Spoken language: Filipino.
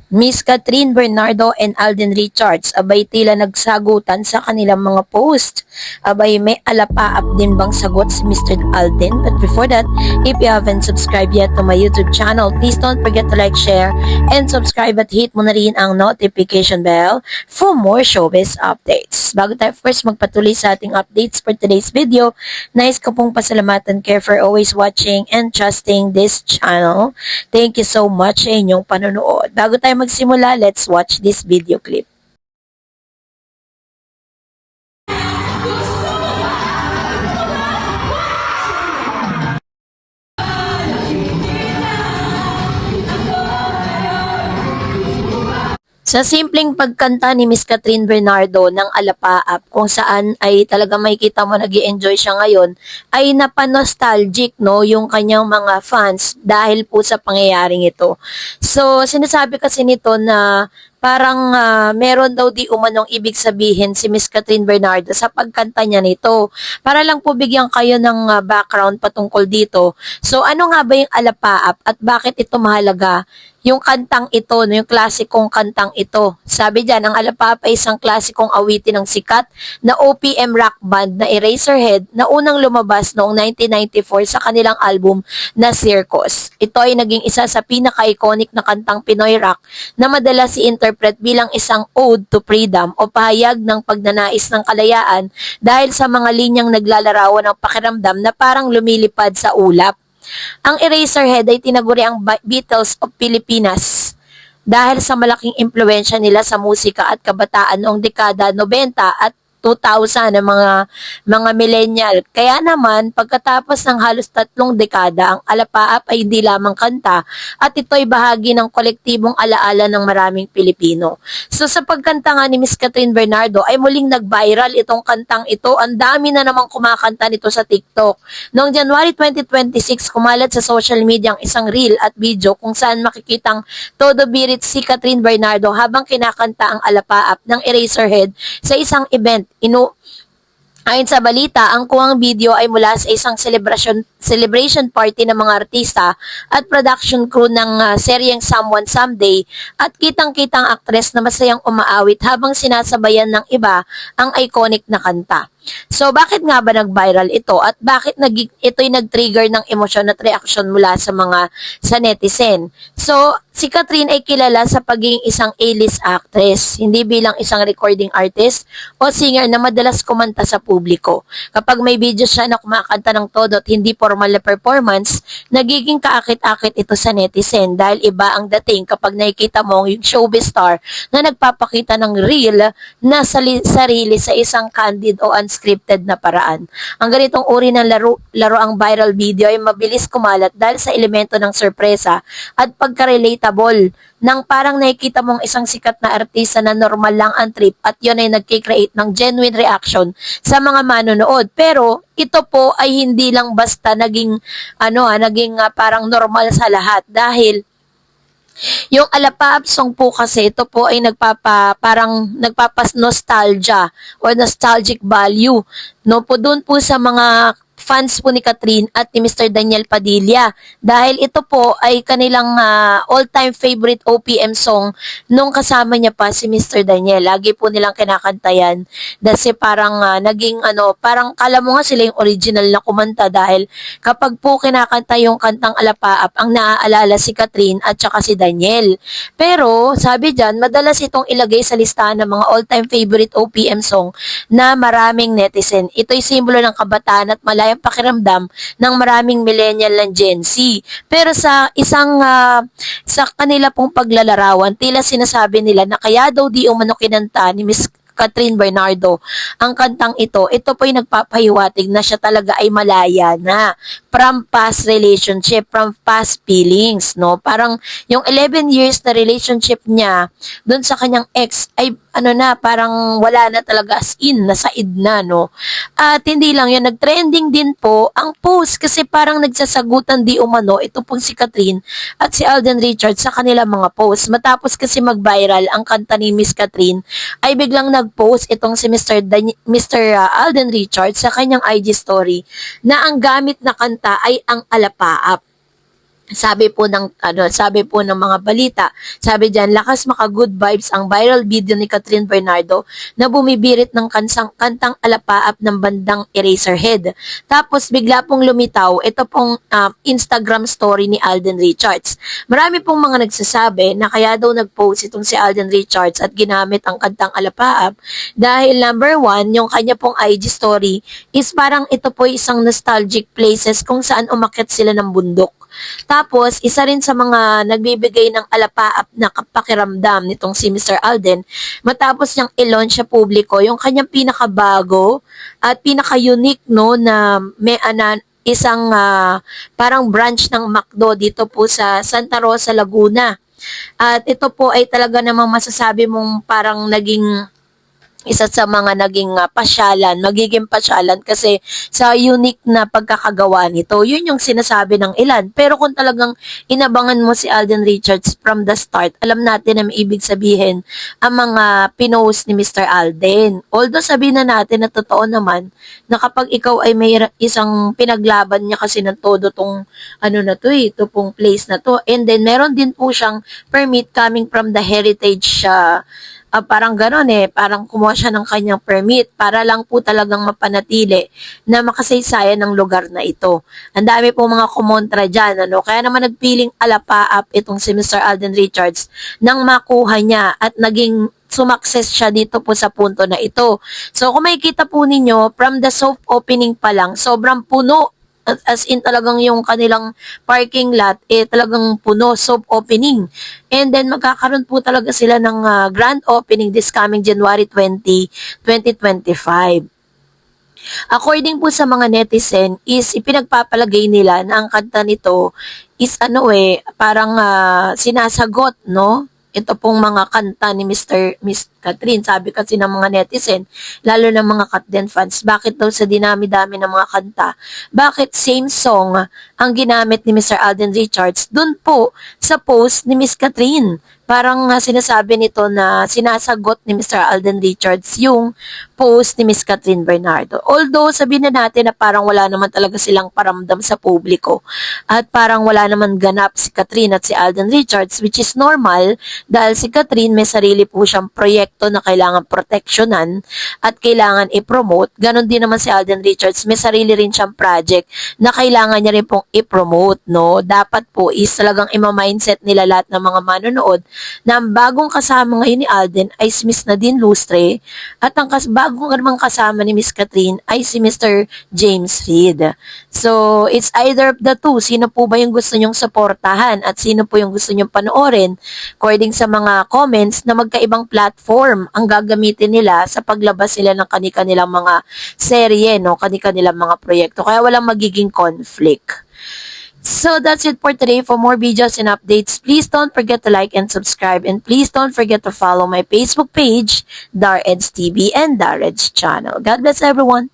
Miss Catherine Bernardo and Alden Richards, abay tila nagsagutan sa kanilang mga post. Abay may alapaap din bang sagot si Mr. Alden? But before that, if you haven't subscribed yet to my YouTube channel, please don't forget to like, share, and subscribe at hit mo na rin ang notification bell for more showbiz updates. Bago tayo first magpatuloy sa ating updates for today's video, nais ko pong pasalamatan kayo for always watching and trusting this channel. Thank you so much sa inyong panonood. Bago tayo magsimula, let's watch this video clip. Sa simpleng pagkanta ni Miss Catherine Bernardo ng Alapaap, kung saan ay talaga makikita mo nag-i-enjoy siya ngayon, ay napanostalgic no yung kanyang mga fans dahil po sa pangyayaring ito. So sinasabi kasi nito na parang meron daw di umanong ibig sabihin si Miss Catherine Bernardo sa pagkanta niya nito. Para lang po bigyan kayo ng background patungkol dito. So ano nga ba yung Alapaap at bakit ito mahalaga? Yung kantang ito, no, yung klasikong kantang ito. Sabi diyan, ang Alapaap ay isang klasikong awitin ng sikat na OPM rock band na Eraserhead na unang lumabas noong 1994 sa kanilang album na Circus. Ito ay naging isa sa pinaka-iconic na kantang Pinoy rock na madalas i-interpret bilang isang ode to freedom o pahayag ng pagnanais ng kalayaan dahil sa mga linyang naglalarawan ng pakiramdam na parang lumilipad sa ulap. Ang Eraserhead ay tinaguri ang Beatles of Pilipinas dahil sa malaking impluensya nila sa musika at kabataan noong dekada 90 at 2000 ng mga millennial. Kaya naman, pagkatapos ng halos 3 dekada, ang Alapaap ay hindi lamang kanta at ito ay bahagi ng kolektibong alaala ng maraming Pilipino. So sa pagkanta nga ni Miss Catherine Bernardo ay muling nag-viral itong kantang ito. Ang dami na namang kumakanta nito sa TikTok. Noong January 2026, kumalat sa social media ang isang reel at video kung saan makikitang todo birit si Catherine Bernardo habang kinakanta ang Alapaap ng Eraserhead sa isang event. Ayon sa balita, ang kuwang video ay mula sa isang celebration party ng mga artista at production crew ng seryeng Someone Someday at kitang-kitang aktres na masayang umaawit habang sinasabayan ng iba ang iconic na kanta. So bakit nga ba nag-viral ito at bakit ito'y nag-trigger ng emosyon at reaksyon mula sa netizen? So si Catherine ay kilala sa pagiging isang A-list actress, hindi bilang isang recording artist o singer na madalas kumanta sa publiko. Kapag may video siya na kumakanta ng todo at hindi formal na performance, nagiging kaakit-akit ito sa netizen dahil iba ang dating kapag nakikita mo yung showbiz star na nagpapakita ng real na sarili sa isang candid o unscripted na paraan. Ang ganitong uri ng laro ang viral video ay mabilis kumalat dahil sa elemento ng sorpresa at pagka-relatable nang parang nakikita mong isang sikat na artista na normal lang ang trip at yun ay nagkikreate ng genuine reaction sa mga manonood. Pero ito po ay hindi lang basta naging parang normal sa lahat dahil yung Alapaap song po kasi ito po ay parang nagpapas nostalgia or nostalgic value no po doon po sa mga fans po ni Catherine at ni Mr. Daniel Padilla dahil ito po ay kanilang all-time favorite OPM song nung kasama niya pa si Mr. Daniel. Lagi po nilang kinakanta yan kasi parang naging parang kala mo nga sila yung original na kumanta dahil kapag po kinakanta yung kantang Alapaap ang naaalala si Catherine at saka si Daniel. Pero sabi dyan, madalas itong ilagay sa listahan ng mga all-time favorite OPM song na maraming netizen. Ito'y simbolo ng kabataan at malayang pakiramdam ng maraming millennial ng Gen Z. Pero sa sa kanila pong paglalarawan, tila sinasabi nila na kaya daw di umano kinanta ni Miss Catherine Bernardo ang kantang ito po ay nagpapahiwatig na siya talaga ay malaya na from past relationship, from past feelings, no? Parang yung 11 years na relationship niya doon sa kanyang ex ay parang wala na talaga as in, nasaid na, no? At hindi lang yun, nag-trending din po ang post kasi parang nagsasagutan di umano ito pong si Catherine at si Alden Richards sa kanila mga post. Matapos kasi mag-viral ang kanta ni Miss Catherine, ay biglang nag-post itong si Mr. Alden Richards sa kanyang IG story na ang gamit na kanta ay ang Alapaap. sabi po ng mga balita, sabi diyan, lakas maka good vibes ang viral video ni Catherine Bernardo na bumibirit ng kantang alapaap ng bandang Eraserhead. Tapos bigla pong lumitaw ito pong Instagram story ni Alden Richards. Marami pong mga nagsasabi na kaya daw nag-post itong si Alden Richards at ginamit ang kantang alapaap dahil number one, yung kanya pong IG story is parang ito po isang nostalgic places kung saan umakyat sila ng bundok. Tapos, isa rin sa mga nagbibigay ng alapaap na pakiramdam nitong si Mr. Alden, matapos niyang i-launch sa publiko, yung kanyang pinakabago at pinaka-unique no, na may isang parang branch ng McDo dito po sa Santa Rosa, Laguna. At ito po ay talaga namang masasabi mong parang naging isa sa mga naging magiging pasyalan kasi sa unique na pagkakagawa nito. Yun yung sinasabi ng ilan. Pero kung talagang inabangan mo si Alden Richards from the start, alam natin na may ibig sabihin ang mga pinost ni Mr. Alden. Although sabihin na natin na totoo naman na kapag ikaw ay may isang pinaglaban niya kasi ng todo tong ito pong place na to. And then meron din po siyang permit coming from the heritage parang gano'n parang kumuha siya ng kanyang permit para lang po talagang mapanatili na makasaysayan ng lugar na ito. Ang dami po mga kumontra dyan, kaya naman nagpiling alapaap itong si Mr. Alden Richards nang makuha niya at naging sumakses siya dito po sa punto na ito. So kung makikita po ninyo, from the soft opening pa lang, sobrang puno. As in talagang yung kanilang parking lot talagang puno, soft opening. And then magkakaroon po talaga sila ng grand opening this coming January 20, 2025. According po sa mga netizen is ipinagpapalagay nila na ang kanta nito is parang sinasagot no ito pong mga kanta ni Miss Catherine. Sabi kasi ng mga netizen, lalo ng mga Katden fans, bakit daw sa dinami-dami ng mga kanta, bakit same song ang ginamit ni Mr. Alden Richards dun po sa post ni Miss Catherine? Parang sinasabi nito na sinasagot ni Mr. Alden Richards yung post ni Miss Catherine Bernardo. Although sabihin na natin na parang wala naman talaga silang paramdam sa publiko at parang wala naman ganap si Catherine at si Alden Richards, which is normal dahil si Catherine may sarili po siyang proyekto na kailangan proteksyonan at kailangan i-promote. Ganon din naman si Alden Richards, may sarili rin siyang project na kailangan niya rin pong i-promote, no? Dapat po is talagang ima-mindset nila lahat ng mga manonood na ang bagong kasama ngayon ni Alden ay si Miss Nadine Lustre at ang bagong namang kasama ni Miss Catherine ay si Mr. James Reid. So, it's either of the two. Sino po ba yung gusto nyong suportahan at sino po yung gusto nyong panoorin? According sa mga comments na magkaibang platform ang gagamitin nila sa paglabas nila ng kanilang mga serye, no? Kanilang mga proyekto. Kaya walang magiging conflict. So that's it for today. For more videos and updates, please don't forget to like and subscribe. And please don't forget to follow my Facebook page, Dareds TV and Dareds channel. God bless everyone.